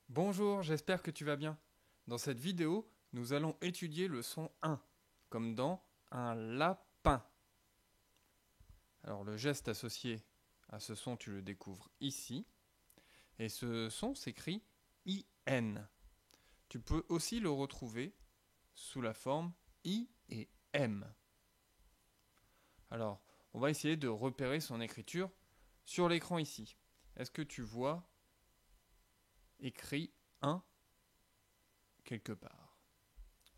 Bonjour, j'espère que tu vas bien. Dans cette vidéo, nous allons étudier le son 1, comme dans un lapin. Alors le geste associé à ce son, tu le découvres ici. Et ce son s'écrit IN. Tu peux aussi le retrouver sous la forme I et M. Alors, on va essayer de repérer son écriture sur l'écran ici. Est-ce que tu vois écrit 1 quelque part?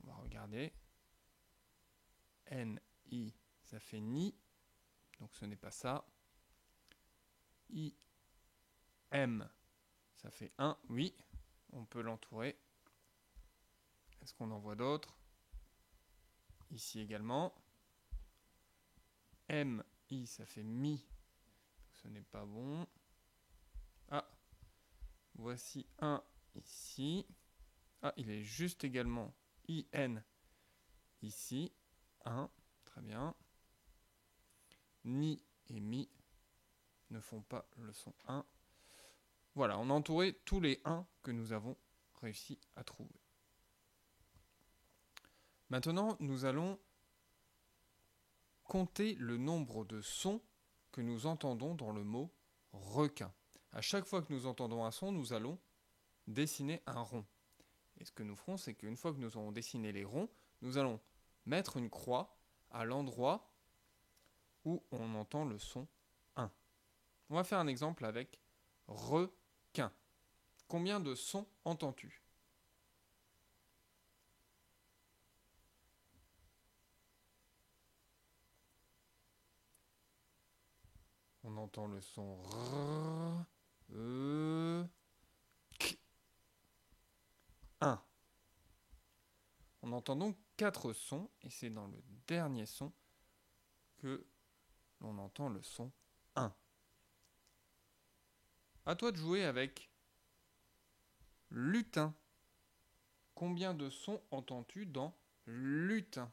On va regarder. N-I, ça fait ni, donc ce n'est pas ça. I-M, ça fait 1, oui, on peut l'entourer. Est-ce qu'on en voit d'autres? Ici également. M-I, ça fait mi, ce n'est pas bon. Ah, voici un ici. Ah, il est juste également I-N ici. 1, très bien. Ni et mi ne font pas le son 1. Voilà, on a entouré tous les 1 que nous avons réussi à trouver. Maintenant, nous allons compter le nombre de sons que nous entendons dans le mot requin. À chaque fois que nous entendons un son, nous allons dessiner un rond. Et ce que nous ferons, c'est qu'une fois que nous aurons dessiné les ronds, nous allons mettre une croix à l'endroit où on entend le son 1. On va faire un exemple avec requin. Combien de sons entends-tu? On entend le son R, K. 1. On entend donc 4 sons, et c'est dans le dernier son que l'on entend le son 1. À toi de jouer avec lutin. Combien de sons entends-tu dans lutin?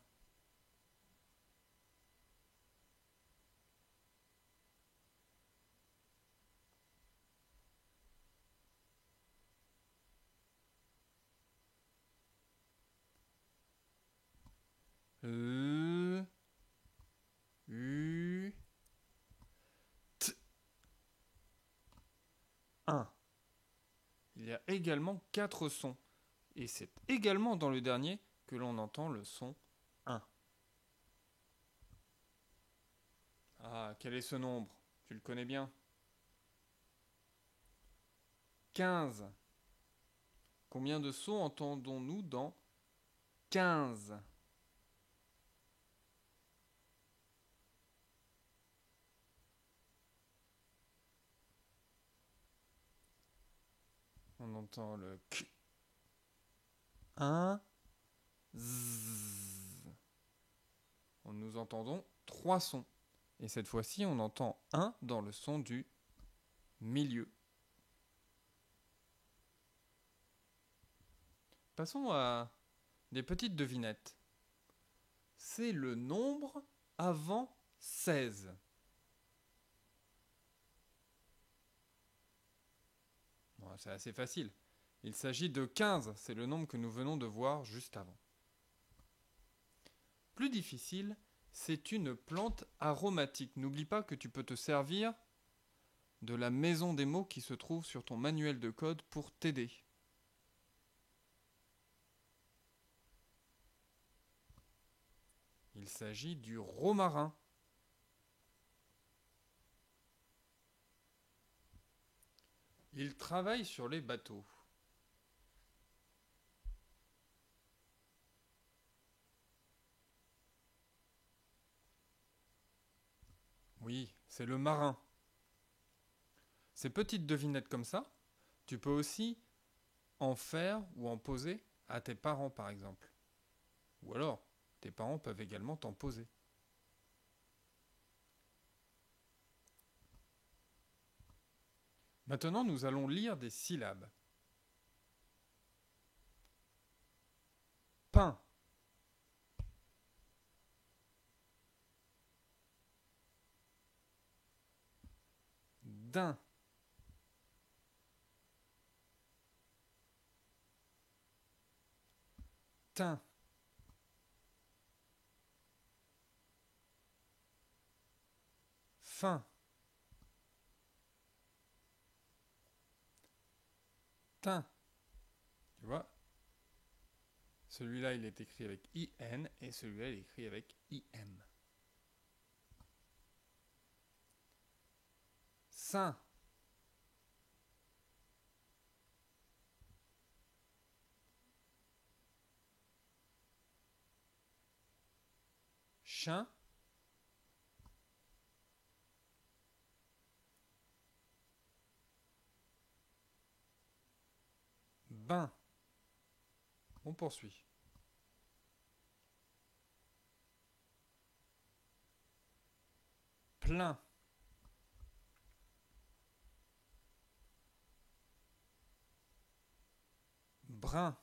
L, U, T. 1. Il y a également 4 sons. Et c'est également dans le dernier que l'on entend le son 1. Ah, quel est ce nombre? Tu le connais bien? 15. Combien de sons entendons-nous dans 15? On entend le K. 1, Z. Nous entendons 3 sons. Et cette fois-ci, on entend 1 dans le son du milieu. Passons à des petites devinettes. C'est le nombre avant 16. Bon, c'est assez facile. Il s'agit de 15, c'est le nombre que nous venons de voir juste avant. Plus difficile, c'est une plante aromatique. N'oublie pas que tu peux te servir de la maison des mots qui se trouve sur ton manuel de code pour t'aider. Il s'agit du romarin. Il travaille sur les bateaux. Oui, c'est le marin. Ces petites devinettes comme ça, tu peux aussi en faire ou en poser à tes parents par exemple. Ou alors, tes parents peuvent également t'en poser. Maintenant, nous allons lire des syllabes. Pain, daim, tin, fin, tin. Tu vois? Celui-là, il est écrit avec IN et celui-là, il est écrit avec IM. Saint, chien, bain. On poursuit. Plein, brun,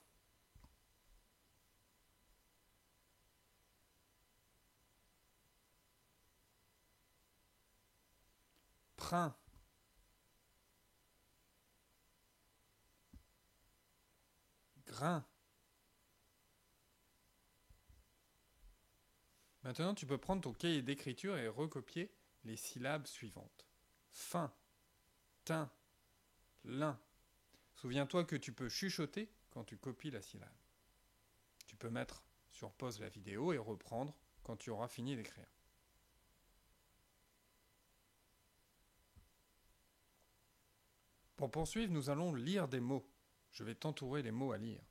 prin, grain. Maintenant, tu peux prendre ton cahier d'écriture et recopier les syllabes suivantes. Fin, tin, lin. Souviens-toi que tu peux chuchoter quand tu copies la syllabe. Tu peux mettre sur pause la vidéo et reprendre quand tu auras fini d'écrire. Pour poursuivre, nous allons lire des mots. Je vais t'entourer les mots à lire.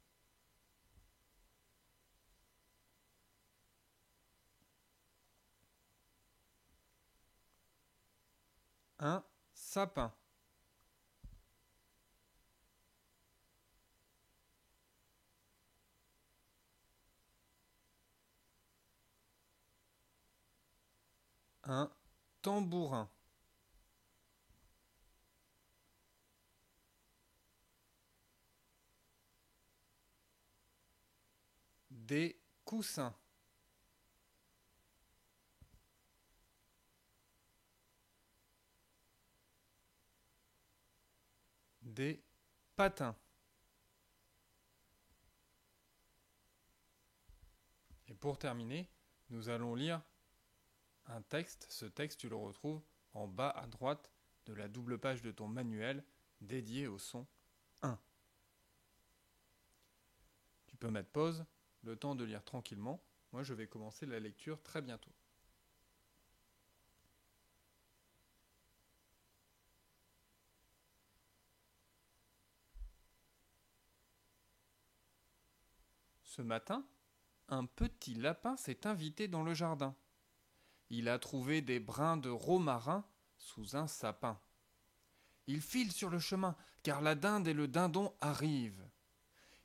Un sapin. Un tambourin. Des coussins. Des patins. Et pour terminer, nous allons lire un texte. Ce texte, tu le retrouves en bas à droite de la double page de ton manuel dédié au son 1. Tu peux mettre pause, le temps de lire tranquillement. Moi, je vais commencer la lecture très bientôt. Ce matin, un petit lapin s'est invité dans le jardin. Il a trouvé des brins de romarin sous un sapin. Il file sur le chemin, car la dinde et le dindon arrivent.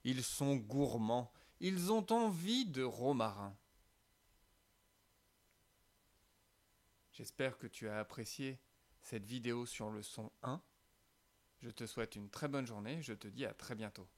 Ils sont gourmands, ils ont envie de romarin. J'espère que tu as apprécié cette vidéo sur le son 1. Je te souhaite une très bonne journée, je te dis à très bientôt.